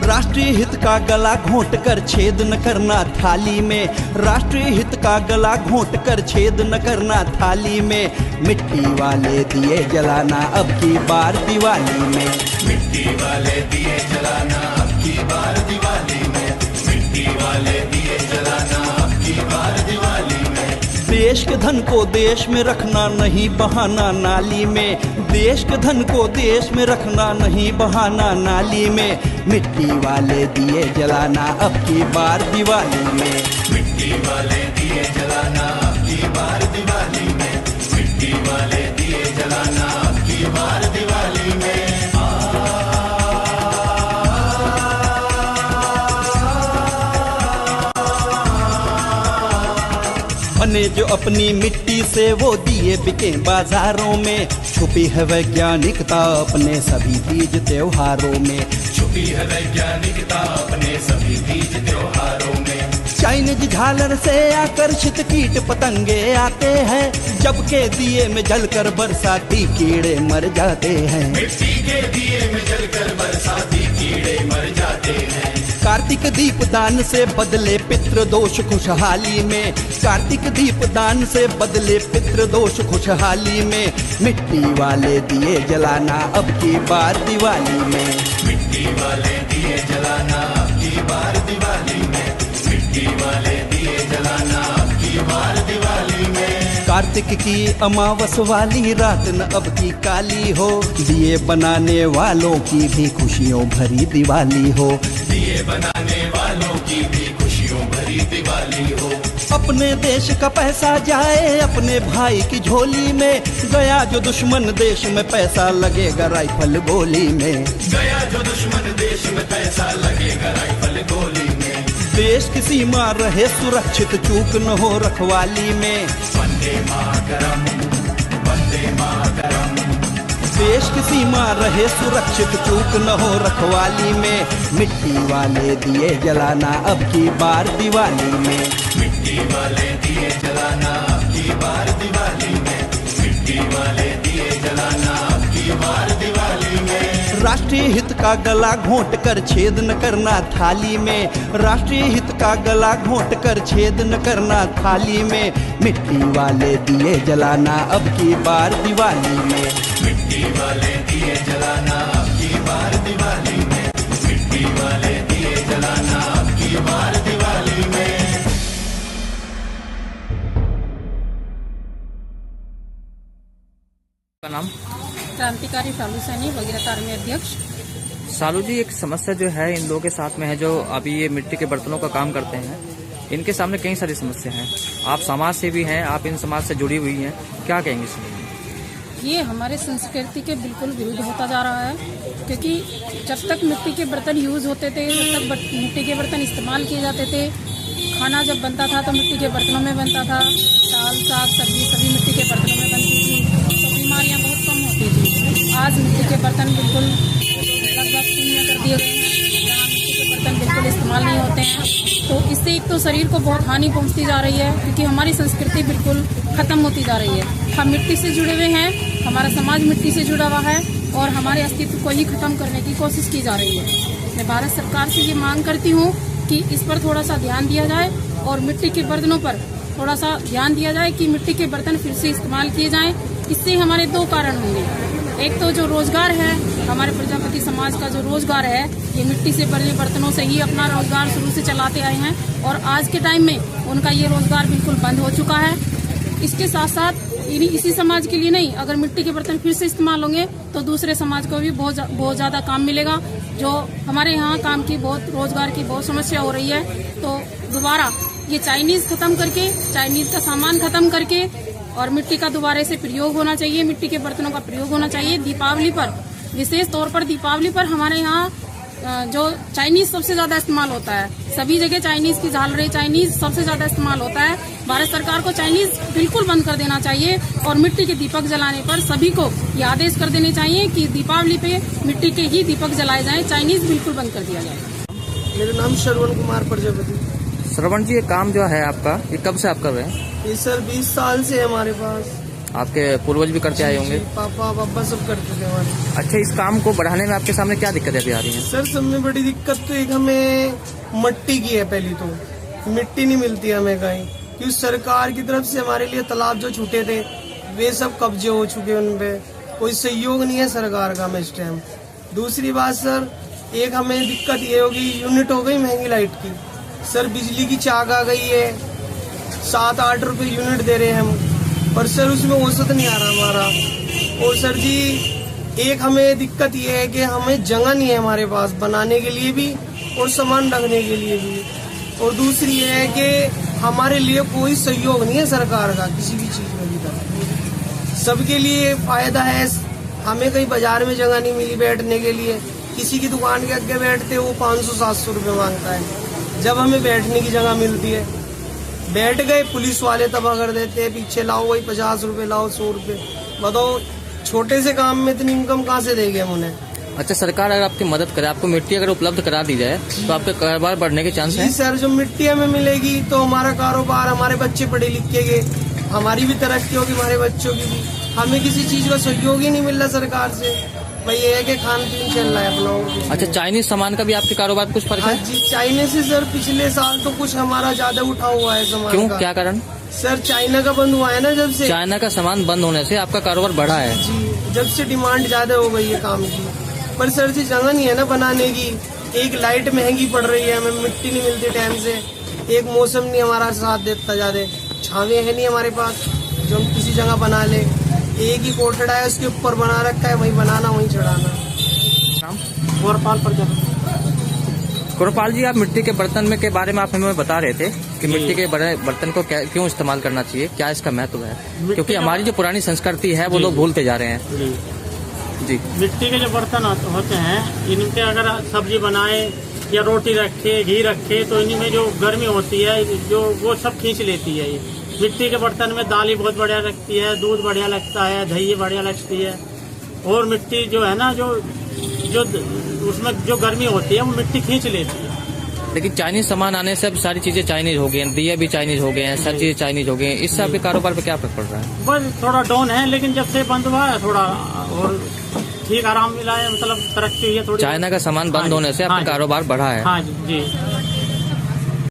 राष्ट्रीय हित का गला घोंट कर छेद न करना थाली में, राष्ट्रीय हित का गला घोंट कर छेद न करना थाली में। मिट्टी वाले दिए जलाना अब की बार दिवाली में, मिट्टी वाले दिए जलाना अब की बार दिवाली में, मिट्टी वाले दिए जलाना अब की बार दिवाली में। देश के धन को देश में रखना नहीं बहाना नाली में, देश के धन को देश में रखना नहीं बहाना नाली में। मिट्टी वाले दिए जलाना अब की बार दिवाली में, मिट्टी वाले दिए जलाना अब की बार दिवाली में, मिट्टी वाले दिए जलाना अब की बार दिवाली में। बने जो अपनी मिट्टी से वो दिए बिके बाजारों में, छुपी है वैज्ञानिकता अपने सभी तीज त्योहारों में, छुपी है वैज्ञानिकता अपने सभी तीज त्योहारों में। चाइनीज झालर से आकर्षित कीट पतंगे आते हैं, जबकि दिए में जलकर बरसाती कीड़े मर जाते हैं, मिट्टी के दिए में जलकर बरसाती कीड़े मर जाते हैं। कार्तिक दीप दान से बदले पितृ दोष खुशहाली में, कार्तिक दीप दान से बदले पितृ दोष खुशहाली में। मिट्टी वाले दिए जलाना अब की बार दिवाली में, मिट्टी वाले दिए जलाना अब की बार दिवाली में, मिट्टी वाले दिए जलाना अब की बार दिवाली में। कार्तिक की अमावस वाली रात न अब की काली हो, दिए बनाने वालों की भी खुशियों भरी दिवाली हो, दिए बनाने वालों की भी खुशियों भरी दिवाली हो। अपने देश का पैसा जाए अपने भाई की झोली में, गया जो दुश्मन देश में पैसा लगेगा राइफल गोली में, गया जो दुश्मन देश में पैसा लगेगा राइफल गोली में। देश की सीमा रहे सुरक्षित चूक न हो रखवाली में, वंदे मातरम, वंदे मातरम। देश की सीमा रहे सुरक्षित चूक न हो रखवाली में। मिट्टी वाले दिए जलाना अब की बार दिवाली में, मिट्टी वाले दिए जलाना अब की बार दिवाली में, मिट्टी वाले दिए जलाना अब की बार दिवाली में। राष्ट्रीय हित का गला घोंट कर छेद न करना थाली में, राष्ट्रीय हित का गला घोंट कर छेद न करना थाली में। मिट्टी वाले दिए जलाना अब की बार दिवाली में, मिट्टी वाले दिए जलाना अब की बार दिवाली में, मिट्टी वाले दिए जलाना अब की बार दिवाली में। का नाम? क्रांतिकारी सालू सैनी वगैरह आर्मी अध्यक्ष। सालू जी, एक समस्या जो है इन लोगों के साथ में है जो अभी ये मिट्टी के बर्तनों का काम करते हैं, इनके सामने कई सारी समस्या हैं। आप समाज से भी हैं, आप इन समाज से जुड़ी हुई हैं, क्या कहेंगे इसमें? ये हमारे संस्कृति के बिल्कुल विरुद्ध होता जा रहा है, क्योंकि जब तक मिट्टी के बर्तन यूज होते थे, जब तक मिट्टी के बर्तन इस्तेमाल किए जाते थे, खाना जब बनता था तो मिट्टी के बर्तनों में बनता था, दाल साग सब्जी सभी मिट्टी के बर्तनों में बनती थी, तो बीमारियां बहुत कम होती थी। आज मिट्टी के बर्तन बिल्कुल लगभग शून्य कर दिए गए हैं, जहाँ मिट्टी के बर्तन बिल्कुल इस्तेमाल नहीं होते हैं, तो इससे एक तो शरीर को बहुत हानि पहुंचती जा रही है, क्योंकि हमारी संस्कृति बिल्कुल खत्म होती जा रही है। हम मिट्टी से जुड़े हुए हैं, हमारा समाज मिट्टी से जुड़ा हुआ है और हमारे अस्तित्व को ही खत्म करने की कोशिश की जा रही है। मैं भारत सरकार से ये मांग करती हूँ कि इस पर थोड़ा सा ध्यान दिया जाए और मिट्टी के बर्तनों पर थोड़ा सा ध्यान दिया जाए कि मिट्टी के बर्तन फिर से इस्तेमाल किए जाएं। इससे हमारे दो कारण होंगे, एक तो जो रोजगार है, हमारे प्रजापति समाज का जो रोजगार है, ये मिट्टी से बने बर्तनों से ही अपना रोजगार शुरू से चलाते आए हैं और आज के टाइम में उनका ये रोजगार बिल्कुल बंद हो चुका है। इसके साथ साथ इसी समाज के लिए नहीं, अगर मिट्टी के बर्तन फिर से इस्तेमाल होंगे तो दूसरे समाज को भी बहुत ज्यादा काम मिलेगा। जो हमारे यहाँ काम की बहुत रोजगार की बहुत समस्या हो रही है, तो दोबारा ये चाइनीज खत्म करके, चाइनीज का सामान खत्म करके और मिट्टी का दोबारा से प्रयोग होना चाहिए, मिट्टी के बर्तनों का प्रयोग होना चाहिए। दीपावली पर, विशेष तौर पर दीपावली पर हमारे यहाँ जो चाइनीज सबसे ज्यादा इस्तेमाल होता है, सभी जगह चाइनीज की झालरें, चाइनीज सबसे ज्यादा इस्तेमाल होता है। भारत सरकार को चाइनीज बिल्कुल बंद कर देना चाहिए और मिट्टी के दीपक जलाने पर सभी को ये आदेश कर देने चाहिए कि दीपावली पे मिट्टी के ही दीपक जलाए जाएं, चाइनीज बिल्कुल बंद कर दिया जाए। मेरा नाम श्रवण कुमार प्रजापति। श्रवण जी, ये काम जो है आपका, ये कब से आप कर रहे हैं? ये सर 20 साल से हमारे पास। आपके पूर्वज भी करते आए होंगे। पापा पापा सब करते थे हमारे। अच्छा, इस काम को बढ़ाने में आपके सामने क्या दिक्कतें अभी आ रही हैं? सर सब में बड़ी दिक्कत तो एक हमें मट्टी की है। पहली तो मिट्टी नहीं मिलती हमें कहीं, क्योंकि सरकार की तरफ से हमारे लिए तालाब जो छूटे थे वे सब कब्जे हो चुके हैं, उन पे कोई सहयोग नहीं है सरकार का हमें इस टाइम। दूसरी बात सर, एक हमें दिक्कत ये होगी, यूनिट हो गई महंगी लाइट की। सर बिजली की चाक आ गई है, 7-8 रुपए यूनिट दे रहे हैं हम, पर सर उसमें औसत नहीं आ रहा हमारा। और सर जी एक हमें दिक्कत ये है कि हमें जगह नहीं है हमारे पास बनाने के लिए भी और सामान रखने के लिए भी। और दूसरी ये है कि हमारे लिए कोई सहयोग नहीं है सरकार का किसी भी चीज में भी तक। सबके लिए फायदा है, हमें कहीं बाजार में जगह नहीं मिली बैठने के लिए, किसी की दुकान के आगे बैठते वो 500-700 रुपये मांगता है। जब हमें बैठने की जगह मिलती है, बैठ गए, पुलिस वाले तबाह कर देते हैं, पीछे लाओ वही 50 रुपये लाओ 100 रुपये। बताओ छोटे से काम में इतनी इनकम कहाँ से देंगे हम उन्हें। अच्छा, सरकार अगर आपकी मदद करे, आपको मिट्टी अगर उपलब्ध करा दी जाए तो आपके कारोबार बढ़ने के चांस जी हैं? सर, जो मिट्टी हमें मिलेगी तो हमारा कारोबार, हमारे बच्चे पढ़े लिखे गए, हमारी भी तरक्की होगी, हमारे बच्चों की भी। हमें किसी चीज का सहयोग ही नहीं मिल रहा सरकार से। भाई ये है कि खान पीन चल रहा है अपना और कुछ अच्छा, नहीं। चाइनीज सामान का भी आपके कारोबार में कुछ फर्क हाँ है? जी, चाइना से सर पिछले साल तो कुछ हमारा ज्यादा उठा हुआ है सामान क्यों, का। क्या कारण? सर चाइना का बंद हुआ है ना जब से। चाइना का सामान बंद होने से आपका कारोबार बढ़ा है। जी, जब से डिमांड ज्यादा हो गई है काम की। पर सर जी जगह नहीं है ना बनाने की, एक लाइट महंगी पड़ रही है, हमें मिट्टी नहीं मिलती टाइम से, एक मौसम नहीं हमारा साथ देता, ज्यादा छावे है नहीं हमारे पास जो हम किसी जगह बना ले। एक ही कोठड़ा है, उसके ऊपर बना रखा है, वहीं बनाना वहीं चढ़ाना। गोरपाल प्रजापति। गुरपाल जी, आप मिट्टी के बर्तन में के बारे में आप हमें बता रहे थे कि मिट्टी के बर्तन को क्यों इस्तेमाल करना चाहिए, क्या इसका महत्व है? क्योंकि हमारी जो पुरानी संस्कृति है वो लोग भूलते जा रहे हैं। जी, मिट्टी के जो बर्तन होते हैं, इनके अगर सब्जी बनाए या रोटी रखे, घी रखे, तो इनमें जो गर्मी होती है जो वो सब खींच लेती है। ये मिट्टी के बर्तन में दाल ही बहुत बढ़िया लगती है, दूध बढ़िया लगता है, दही बढ़िया लगती है। और मिट्टी जो है ना, जो उसमें जो गर्मी होती है वो मिट्टी खींच लेती है। लेकिन चाइनीज सामान आने से अब सारी चीजें चाइनीज हो गई हैं, दिए भी चाइनीज हो गए हैं, सब चीजें चाइनीज हो गई हैं। इससे आपके कारोबार पे क्या फर्क पड़ रहा है? बस थोड़ा डाउन है, लेकिन जब से बंद हुआ है थोड़ा और ठीक आराम मिला है, मतलब तरक्की हुई है थोड़ी। चाइना का सामान बंद होने से आपका कारोबार बढ़ा है। हाँ जी।